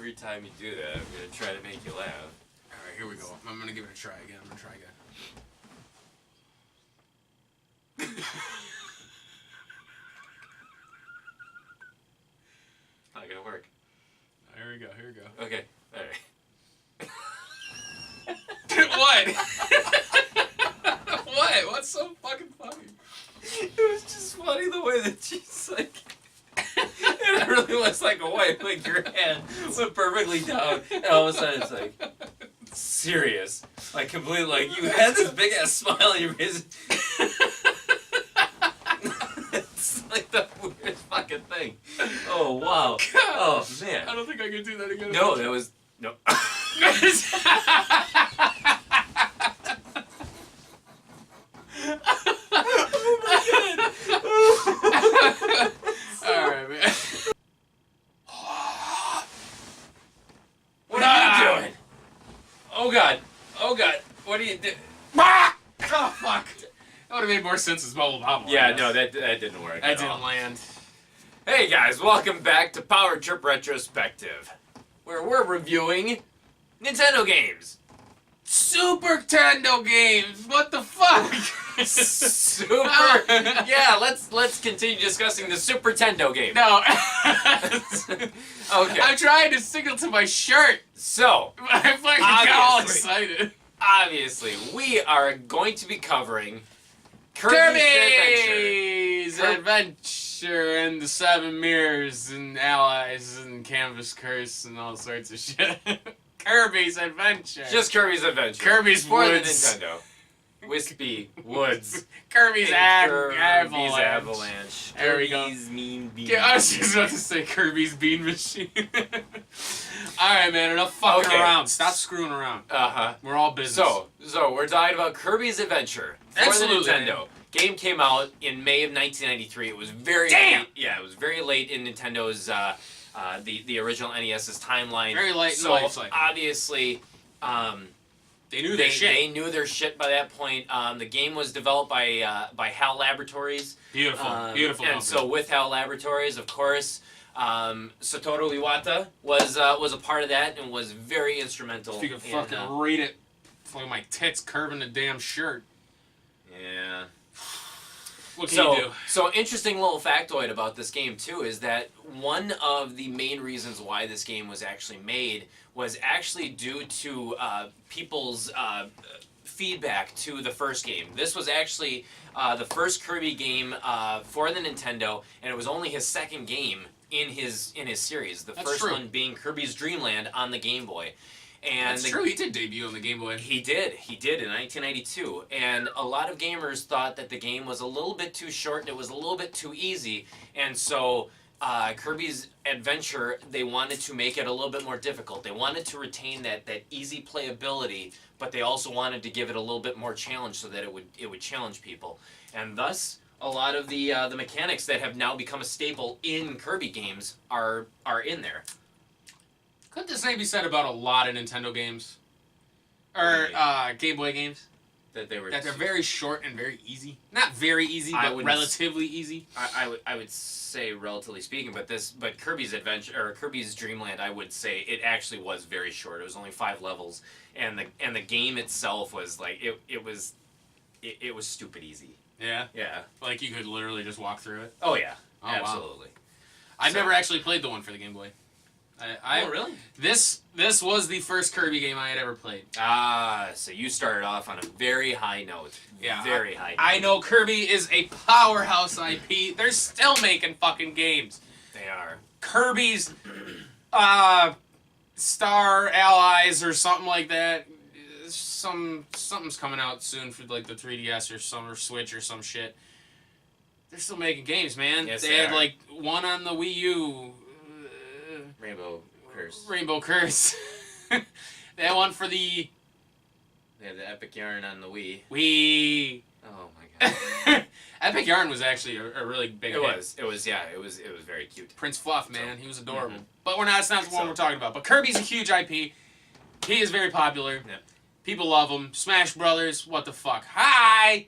Every time you do that, I'm gonna try to make you laugh. Alright, here we go. I'm gonna give it a try again. I'm gonna try again. Not gonna work. Here we go, here we go. Okay, alright. What? What? What's so fucking funny? It was just funny the way that she's like... It really was like a wipe, like your hand went perfectly down, and all of a sudden it's like... Serious. Like, completely, like, you had this big-ass smile on your face. It's like the weirdest fucking thing. Oh, wow. God. Oh, man. I don't think I can do that again. No, that was... No. Alright, man. What are you doing? Oh, God. Oh, God. What are you doing? Oh, fuck. That would have made more sense as Bubble Bobble. Yeah, no, that didn't work. That didn't land. Hey, guys. Welcome back to Power Trip Retrospective, where we're reviewing Nintendo games. Super Nintendo games. What the fuck? Super. Yeah, let's continue discussing the Super Nintendo game. No. Okay. I'm trying to signal to my shirt. So, I fucking got all excited. Obviously, we are going to be covering Kirby's Adventure and the Seven Mirrors and Allies and Canvas Curse and all sorts of shit. Kirby's Adventure. Just Kirby's Adventure. Kirby's for Woods. the Nintendo. Wispy Woods. Kirby's Avalanche. Avalanche. There we go. Kirby's Mean Bean. Yeah, I was just about to say Kirby's Bean Machine. Alright, man, enough fucking around. Stop screwing around. Uh-huh. We're all business. So we're talking about Kirby's Adventure for Absolutely, the Nintendo. Man. Game came out in May of 1993. It was very late. Yeah, it was very late in Nintendo's the original NES's timeline. Very late in the life cycle. Obviously, they knew their shit. They knew their shit by that point. The game was developed by HAL Laboratories. Beautiful, beautiful. And so with HAL Laboratories, of course, Satoru Iwata was a part of that and was very instrumental. If you could fucking read it, like my tits curving the damn shirt. Yeah. What can you do? So interesting little factoid about this game too is that one of the main reasons why this game was actually made was actually due to people's feedback to the first game. This was actually the first Kirby game for the Nintendo, and it was only his second game in his series. The first one being Kirby's Dream Land on the Game Boy. And That's true, he did debut on the Game Boy. He did in 1992. And a lot of gamers thought that the game was a little bit too short and it was a little bit too easy. And so Kirby's Adventure, they wanted to make it a little bit more difficult. They wanted to retain that easy playability, but they also wanted to give it a little bit more challenge so that it would challenge people. And thus, a lot of the mechanics that have now become a staple in Kirby games are in there. Couldn't the same be said about a lot of Nintendo games? Or Game Boy games? That they're very short and very easy. Not very easy, but relatively easy. I would say relatively speaking, but Kirby's Adventure or Kirby's Dream Land, I would say it actually was very short. It was only 5 levels, and the game itself was like it was stupid easy. Yeah. Yeah. Like you could literally just walk through it. Oh yeah. Oh, absolutely. Wow. I've never actually played the one for the Game Boy. Oh, really? This was the first Kirby game I had ever played. Ah, so you started off on a very high note. Yeah. Very high note. I know Kirby is a powerhouse IP. They're still making fucking games. They are. Kirby's Star Allies or something like that. Something's coming out soon for like the 3DS or Switch or some shit. They're still making games, man. Yes, they had like one on the Wii U. Rainbow Curse. They had one for the... They had the Epic Yarn on the Wii. Wii. Oh my god. Epic Yarn was actually a really big hit. It was very cute. Prince Fluff, man. He was adorable. But it's not the one we're talking about. But Kirby's a huge IP. He is very popular. Yeah. People love him. Smash Brothers, what the fuck. Hi!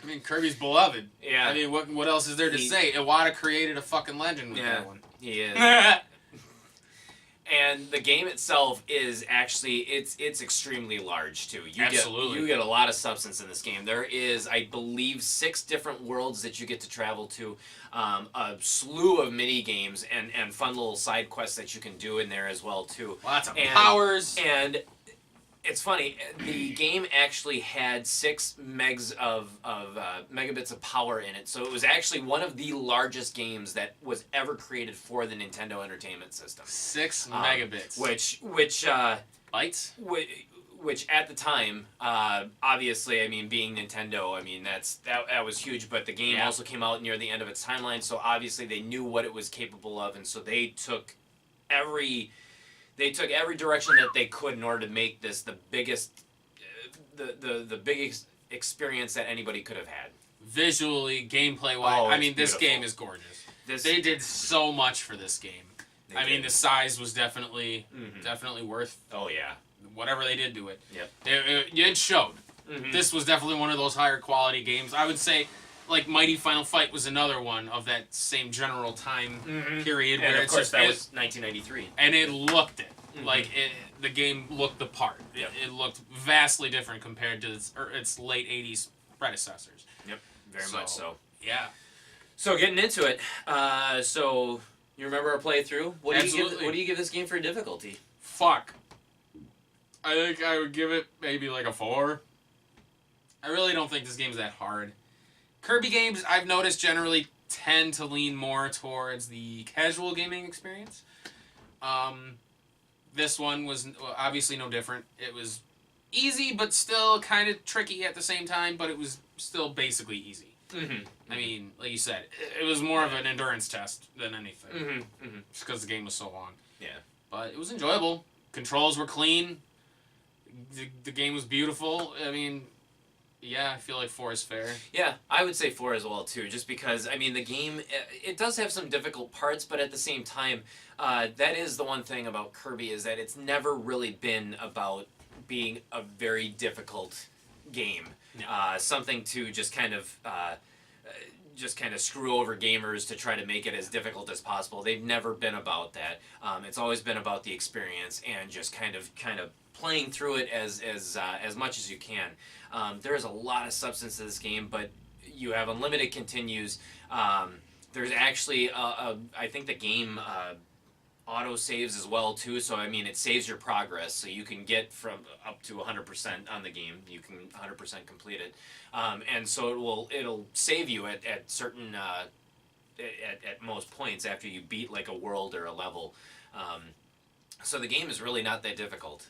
I mean, Kirby's beloved. Yeah. I mean, what else is there to say? Iwata created a fucking legend with that one. He is. And the game itself is actually it's extremely large too. Absolutely. You get a lot of substance in this game. There is, I believe, 6 different worlds that you get to travel to, a slew of mini games and fun little side quests that you can do in there as well too. Lots of powers. And it's funny, the game actually had 6 megabits of power in it, so it was actually one of the largest games that was ever created for the Nintendo Entertainment System. 6 megabits. Which bytes? Which at the time, obviously, I mean, being Nintendo, I mean, that was huge, but the game also came out near the end of its timeline, so obviously they knew what it was capable of, and so they took every direction that they could in order to make this the biggest experience that anybody could have had. Visually, gameplay-wise, I mean, this beautiful. game is gorgeous. They did so much for this game. I mean, the size was definitely worth. Oh yeah. Whatever they did to it. Yep. It showed. This was definitely one of those higher quality games. I would say, like, Mighty Final Fight was another one of that same general time period. And where of it's course, just, that was 1993. And it looked it. Like, the game looked the part. Yep. It looked vastly different compared to its late 80s predecessors. Yep, very much so. Yeah. So, getting into it, so you remember our playthrough? What do you give this game for difficulty? Fuck. I think I would give it maybe like a 4. I really don't think this game's that hard. Kirby games, I've noticed, generally tend to lean more towards the casual gaming experience. This one was obviously no different. It was easy, but still kind of tricky at the same time, but it was still basically easy. I mean, like you said, it was more of an endurance test than anything. Just because the game was so long. Yeah. But it was enjoyable. Controls were clean. The game was beautiful. I mean, yeah, I feel like 4 is fair. Yeah, I would say 4 as well, too, just because, I mean, the game, it does have some difficult parts, but at the same time, that is the one thing about Kirby, is that it's never really been about being a very difficult game. No. Something to just kind of screw over gamers to try to make it as difficult as possible. They've never been about that. It's always been about the experience and just kind of playing through it as much as you can. There is a lot of substance to this game, but you have unlimited continues. There's actually, I think the game auto saves as well too. So I mean, it saves your progress, so you can get from up to 100% on the game. You can 100% complete it, and so it'll save you at certain at most points after you beat like a world or a level. So the game is really not that difficult.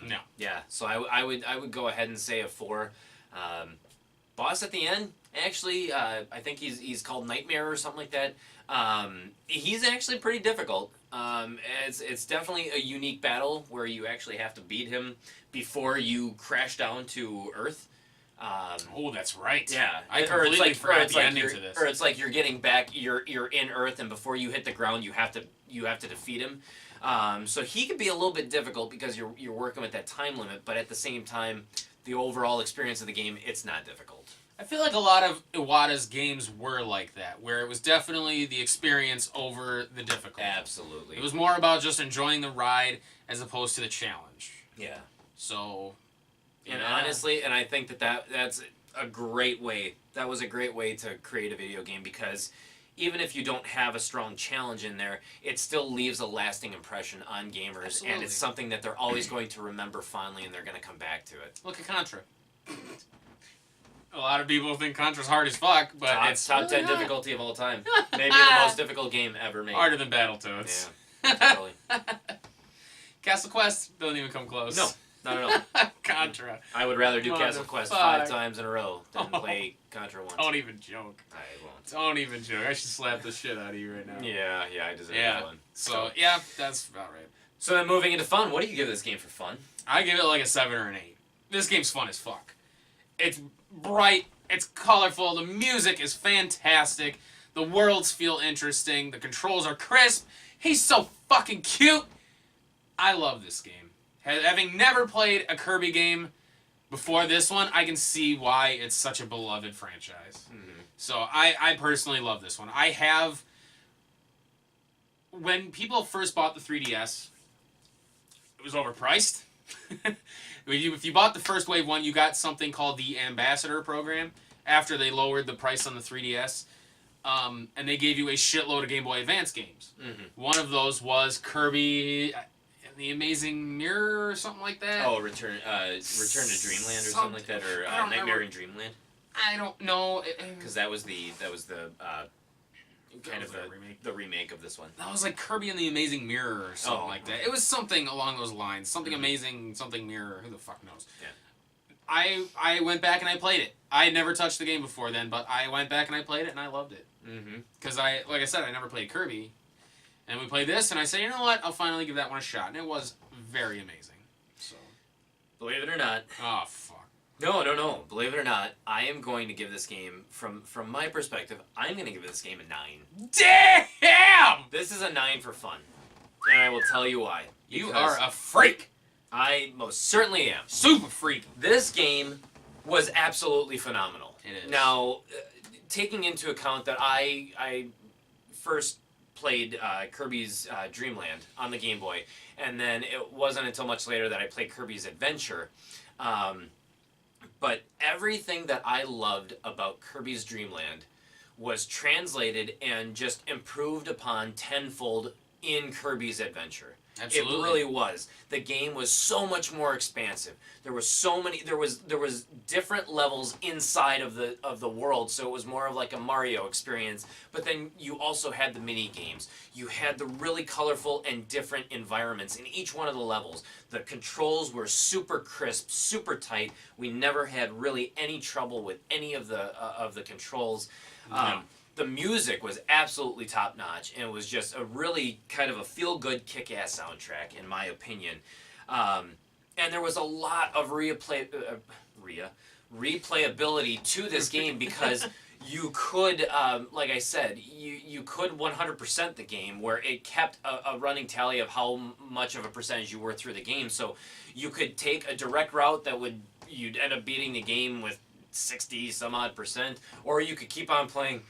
No. Yeah. So I would go ahead and say a 4. Boss at the end, actually, I think he's called Nightmare or something like that. He's actually pretty difficult. It's definitely a unique battle where you actually have to beat him before you crash down to Earth. Oh, that's right. Yeah, I completely forgot the ending to this. Or it's like you're getting back. You're in Earth, and before you hit the ground, you have to defeat him. So he can be a little bit difficult because you're working with that time limit, but at the same time, the overall experience of the game, it's not difficult. I feel like a lot of Iwata's games were like that, where it was definitely the experience over the difficulty. Absolutely. It was more about just enjoying the ride as opposed to the challenge. Yeah. So, and honestly, and I think that's a great way. That was a great way to create a video game, because even if you don't have a strong challenge in there, it still leaves a lasting impression on gamers. Absolutely. And it's something that they're always going to remember fondly, and they're going to come back to it. Look at Contra. A lot of people think Contra's hard as fuck, but it's top 10 really difficulty of all time. Maybe the most difficult game ever made. harder than Battletoads. Yeah, totally. Castle Quest doesn't even come close. No, not at all. Contra. I would rather do Castle Quest 5 times in a row than play Contra once. Don't even joke. I won't. Don't even joke. I should slap the shit out of you right now. Yeah, I deserve that one. So, yeah, that's about right. So then moving into fun, what do you give this game for fun? I give it like a 7 or an 8. This game's fun as fuck. It's bright, it's colorful, the music is fantastic, the worlds feel interesting, the controls are crisp, he's so fucking cute. I love this game. Having never played a Kirby game before this one, I can see why it's such a beloved franchise. So I personally love this one. When people first bought the 3DS, It was overpriced. If you bought the first wave one, you got something called the Ambassador program after they lowered the price on the 3DS. And they gave you a shitload of Game Boy Advance games. Mm-hmm. One of those was Kirby and the Amazing Mirror or something like that. Oh, Return to Dreamland or something like that, or Nightmare in Dreamland. I don't know. Because that was the kind of the remake of this one. That was like Kirby and the Amazing Mirror or something like that. It was something along those lines. Something amazing, something mirror. Who the fuck knows? Yeah. I went back and I played it. I had never touched the game before then, but I went back and I played it and I loved it. Because like I said, I never played Kirby. And we played this and I said, you know what? I'll finally give that one a shot. And it was very amazing. So, believe it or not. Oh, fuck. No. Believe it or not, I am going to give this game, from my perspective, I'm going to give this game a 9. Damn! This is a 9 for fun. And I will tell you why. You are a freak! I most certainly am. Super freak. This game was absolutely phenomenal. It is. Now, taking into account that I first played Kirby's Dream Land on the Game Boy, and then it wasn't until much later that I played Kirby's Adventure. But everything that I loved about Kirby's Dream Land was translated and just improved upon tenfold in Kirby's Adventure. Absolutely. It really was. The game was so much more expansive. There was so many. There was different levels inside of the world, so it was more of like a Mario experience. But then you also had the mini games. You had the really colorful and different environments in each one of the levels. The controls were super crisp, super tight. We never had really any trouble with any of the controls. No. The music was absolutely top-notch, and it was just a really kind of a feel-good, kick-ass soundtrack, in my opinion. And there was a lot of replayability to this game because you could, like I said, you could 100% the game, where it kept a running tally of how much of a percentage you were through the game. So you could take a direct route that you'd end up beating the game with 60-some-odd%, or you could keep on playing...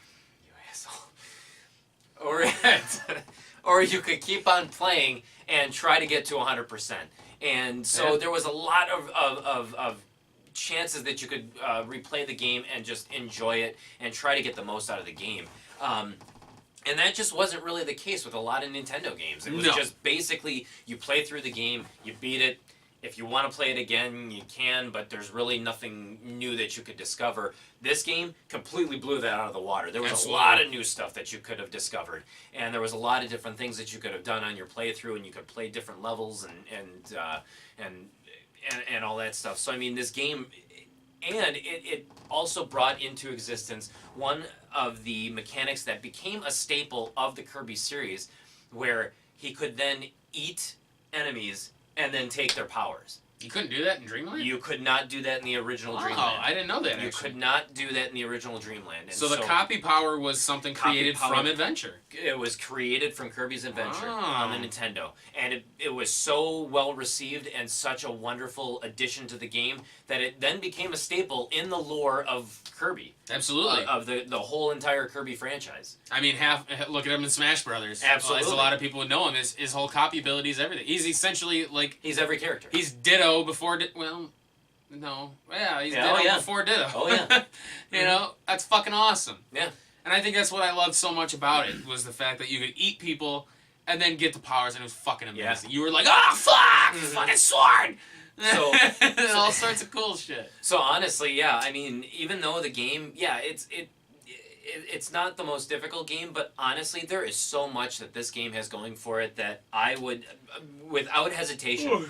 Or you could keep on playing and try to get to 100%. And so there was a lot of chances that you could replay the game and just enjoy it and try to get the most out of the game. And that just wasn't really the case with a lot of Nintendo games. It was just basically you play through the game, you beat it. If you want to play it again, you can, but there's really nothing new that you could discover. This game completely blew that out of the water. There was a lot of new stuff that you could have discovered, and there was a lot of different things that you could have done on your playthrough, and you could play different levels and all that stuff. So I mean, this game, and it also brought into existence one of the mechanics that became a staple of the Kirby series, where he could then eat enemies and then take their powers. You couldn't do that in Dreamland? You could not do that in the original Dreamland. Oh, I didn't know that, You could not do that in the original Dreamland. And so the copy power was something created from Adventure. It was created from Kirby's Adventure Ah. on the Nintendo. And it was so well received and such a wonderful addition to the game that it then became a staple in the lore of Kirby. Absolutely. Of the whole entire Kirby franchise. I mean, look at him in Smash Brothers. Absolutely. As a lot of people would know him, his whole copy ability is everything. He's essentially like... He's every character. He's Ditto before... Well, no. Yeah, he's Ditto before Ditto. Oh, yeah. You know, that's fucking awesome. Yeah. And I think that's what I loved so much about it, was the fact that you could eat people and then get the powers, and it was fucking amazing. Yeah. You were like, oh, fuck! Fucking sword! So, and all sorts of cool shit. So honestly, yeah, I mean, even though the game, it's not the most difficult game, but honestly, there is so much that this game has going for it that I would, without hesitation,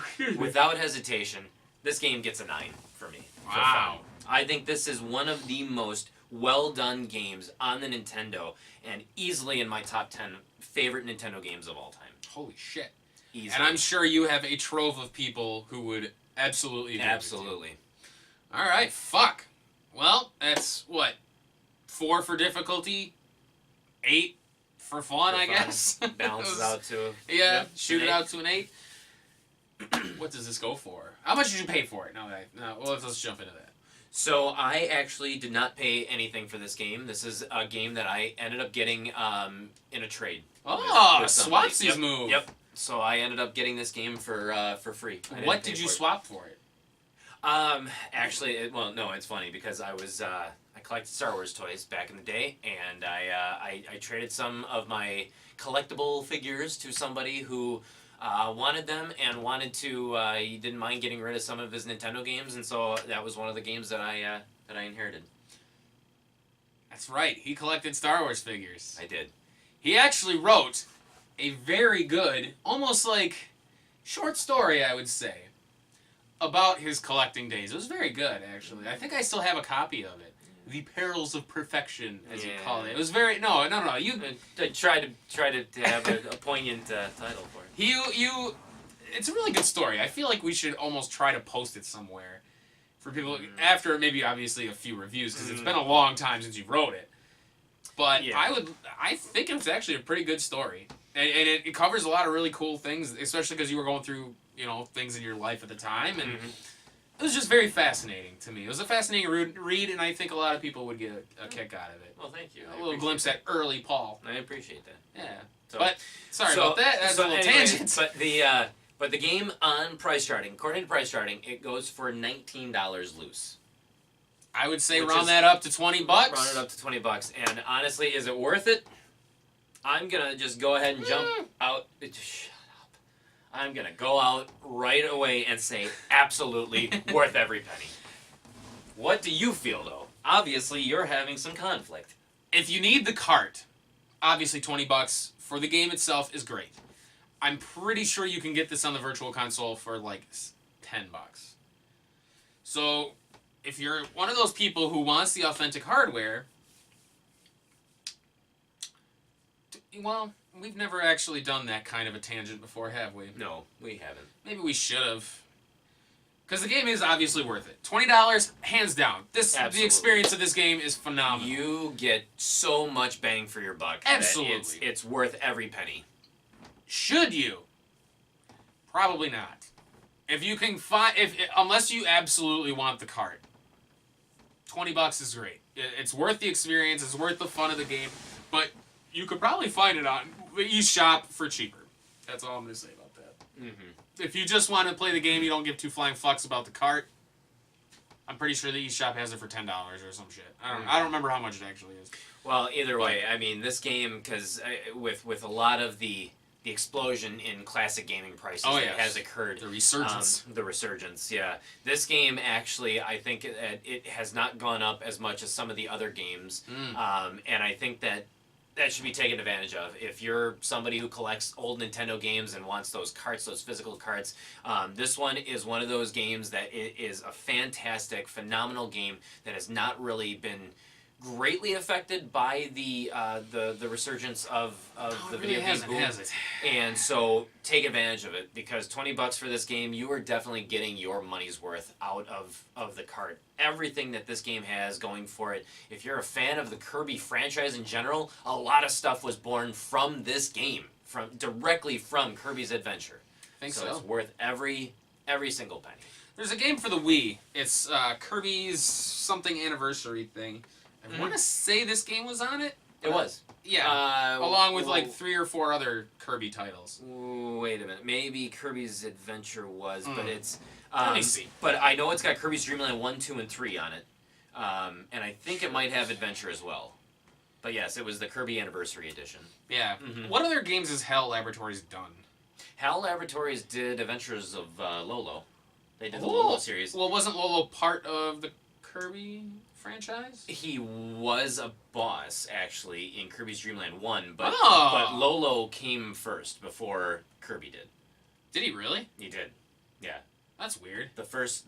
this game gets a 9 for me. Wow. I think this is one of the most well-done games on the Nintendo, and easily in my top 10 favorite Nintendo games of all time. Holy shit. Easily. And I'm sure you have a trove of people who would absolutely agree with you. All right, fuck. Well, that's what? 4 for difficulty, 8 for fun, I guess. Balances out to... Yeah, shoot it out to an 8. What does this go for? How much did you pay for it? No, let's jump into that. So I actually did not pay anything for this game. This is a game that I ended up getting in a trade. Oh, with somebody. Swatsi's move. Yep. So I ended up getting this game for free. I didn't What pay did you for it. swap for it? Actually, well, no, it's funny because I collected Star Wars toys back in the day, and I traded some of my collectible figures to somebody who wanted them and wanted to. He didn't mind getting rid of some of his Nintendo games, and so that was one of the games that I inherited. That's right. He collected Star Wars figures. I did. He actually wrote a very good, almost like short story, I would say, about his collecting days. It was very good, actually. I think I still have a copy of it. The Perils of Perfection, as you call it. It was very no. You I tried to have a poignant title for it. you. It's a really good story. I feel like we should almost try to post it somewhere for people after maybe obviously a few reviews because it's been a long time since you wrote it. But Yeah. I think it's actually a pretty good story, and it covers a lot of really cool things, especially because you were going through things in your life at the time, and it was just very fascinating to me. It was a fascinating read, and I think a lot of people would get a kick out of it. Well, thank you. A little glimpse at early Paul. I appreciate that. Yeah, So, but sorry about that. That's a little anyway, tangent. But the game on price charting, according to price charting, it goes for $19 loose. I would say which round is- that up to $20. Round it up to $20, and honestly, is it worth it? I'm gonna just go ahead and jump out. Shut up. I'm gonna go out right away and say absolutely worth every penny. What do you feel though? Obviously, you're having some conflict. If you need the cart, obviously $20 for the game itself is great. I'm pretty sure you can get this on the Virtual Console for like $10. So, if you're one of those people who wants the authentic hardware, well, we've never actually done that kind of a tangent before, have we? No, we haven't. Maybe we should have. Because the game is obviously worth it. $20, hands down. The Absolutely. experience of this game is phenomenal. You get so much bang for your buck. that Absolutely. It's worth every penny. Should you? Probably not. If you can find, unless you absolutely want the cart, $20 is great. It's worth the experience. It's worth the fun of the game. But you could probably find it on eShop for cheaper. That's all I'm going to say about that. If you just want to play the game, you don't give two flying fucks about the cart. I'm pretty sure the eShop has it for $10 or some shit. I don't remember how much it actually is. Well, either way, I mean, this game, because with a lot of the explosion in classic gaming prices that has occurred. The resurgence. The resurgence, yeah. This game, actually, I think it has not gone up as much as some of the other games. And I think that should be taken advantage of. If you're somebody who collects old Nintendo games and wants those carts, those physical carts, this one is one of those games that is a fantastic, phenomenal game that has not really been greatly affected by the resurgence of the video game boom. Has it? And so take advantage of it, because $20 for this game, you are definitely getting your money's worth out of the cart. Everything that this game has going for it. If you're a fan of the Kirby franchise in general, a lot of stuff was born from this game, directly from Kirby's Adventure. I think so it's worth every single penny. There's a game for the Wii. It's Kirby's something anniversary thing. I want to say this game was on it. It was. Yeah. Along with like 3 or 4 other Kirby titles. Wait a minute. Maybe Kirby's Adventure was, but it's... Let me see. But I know it's got Kirby's Dream Land 1, 2, and 3 on it. And I think it might have Adventure as well. But yes, it was the Kirby Anniversary Edition. Yeah. What other games has HAL Laboratories done? HAL Laboratories did Adventures of Lolo. They did the Lolo series. Well, wasn't Lolo part of the Kirby franchise? He was a boss, actually, in Kirby's Dream Land 1, but Lolo came first before Kirby did. Did he really? He did. Yeah. That's weird. The first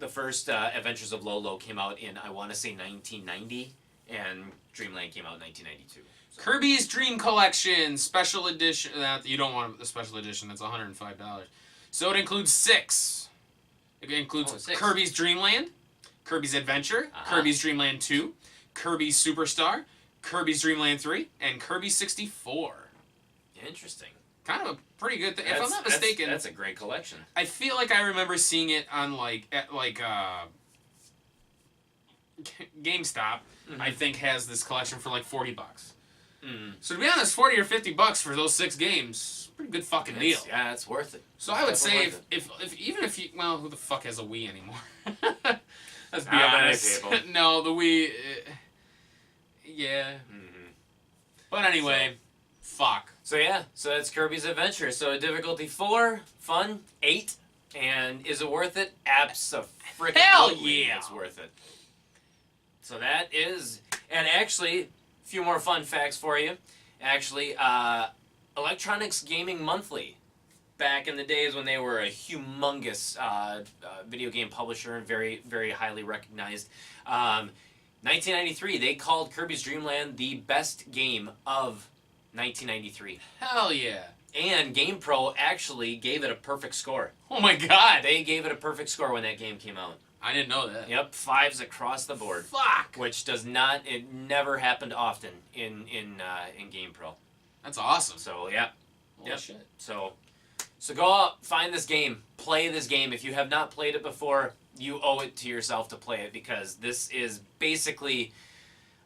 Adventures of Lolo came out in, I want to say, 1990, and Dreamland came out in 1992. So. Kirby's Dream Collection Special Edition. You don't want the special edition. That's $105. So it includes 6. It includes 6. Kirby's Dream Land, Kirby's Adventure, Kirby's Dream Land 2, Kirby's Superstar, Kirby's Dream Land 3, and Kirby 64. Interesting. Kind of a pretty good thing. If I'm not mistaken, that's a great collection. I feel like I remember seeing it on GameStop. I think has this collection for like $40. Mm. So to be honest, $40 or $50 for those 6 games, pretty good fucking deal. Yeah, it's worth it. So I would say Definitely if even if you, well, who the fuck has a Wii anymore? Let's be Not many honest. people. No, the Wii. Yeah. Mm-hmm. But anyway, fuck. So yeah, so that's Kirby's Adventure. So difficulty 4, fun, 8, and is it worth it? Abso-freaking Hell yeah. It's worth it. So that is, and actually, a few more fun facts for you. Actually, Electronics Gaming Monthly, back in the days when they were a humongous video game publisher and very, very highly recognized. 1993, they called Kirby's Dream Land the best game of 1993. Hell yeah. And GamePro actually gave it a perfect score. Oh my god. They gave it a perfect score when that game came out. I didn't know that. Yep, 5s across the board. Fuck. Which does not, it never happened often in GamePro. That's awesome. So yeah. Holy Yep. shit. So go out, find this game, play this game. If you have not played it before, you owe it to yourself to play it, because this is basically,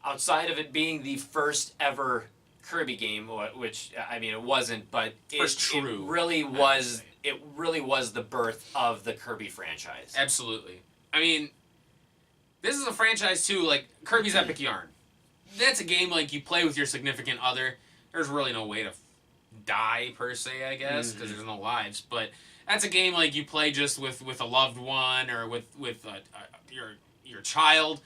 outside of it being the first ever Kirby game, which I mean it wasn't, but it really was. It really was the birth of the Kirby franchise. Absolutely. I mean, this is a franchise too, like Kirby's Epic Yarn. That's a game like you play with your significant other. There's really no way to die per se, I guess, because there's no lives. But that's a game like you play just with a loved one or with your child,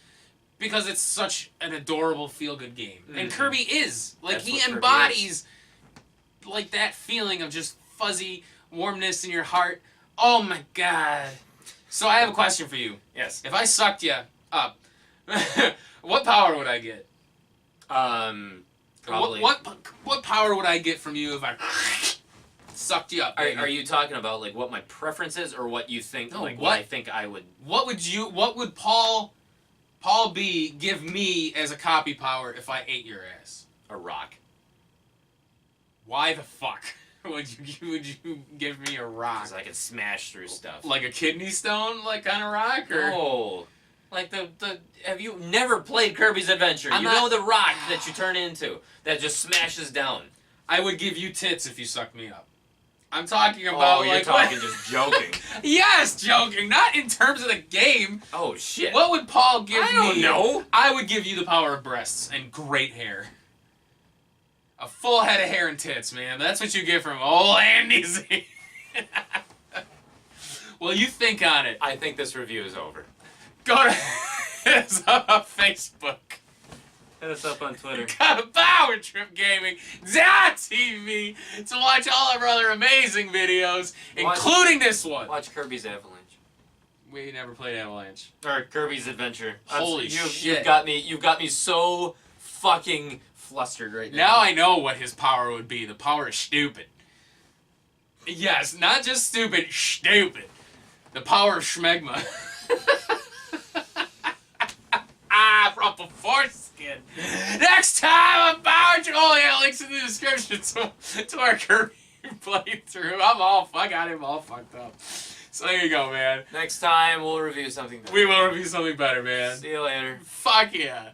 because it's such an adorable feel-good game. And Kirby is like, That's he what Kirby embodies like that feeling of just fuzzy warmness in your heart. Oh my god. So I have a question for you. Yes. If I sucked you up, what power would I get? Probably. What power would I get from you if I sucked you up? Are you talking about like what my preference is, or what you think? No, like what I think I would. What would Paul B give me as a copy power if I ate your ass? A rock. Why the fuck would you give me a rock? Because I can smash through stuff. Like a kidney stone, like kind of rock, or No. Like the have you never played Kirby's Adventure? You know the rock that you turn into that just smashes down. I would give you tits if you sucked me up. I'm talking about Oh, you're like talking just joking. Yes, joking. Not in terms of the game. Oh shit. What would Paul give me? I don't know. I would give you the power of breasts and great hair. A full head of hair and tits, man. That's what you get from old Andy Z. Well, you think on it. I think this review is over. Go to hit us up on Facebook. Hit us up on Twitter. Go to PowerTripGaming.tv to watch all of our other amazing videos, including this one. Watch Kirby's Avalanche. We never played Avalanche. Or Kirby's Adventure. Holy shit. You've got me so fucking flustered right now. Now I know what his power would be. The power is stupid. Yes, not just stupid, stupid. The power of schmegma. From a foreskin. Next time on Power Trip. Oh yeah, links in the description to our Kirby playthrough. I got him all fucked up. So there you go, man. Next time we'll review something better. We will review something better, man. See you later. Fuck yeah.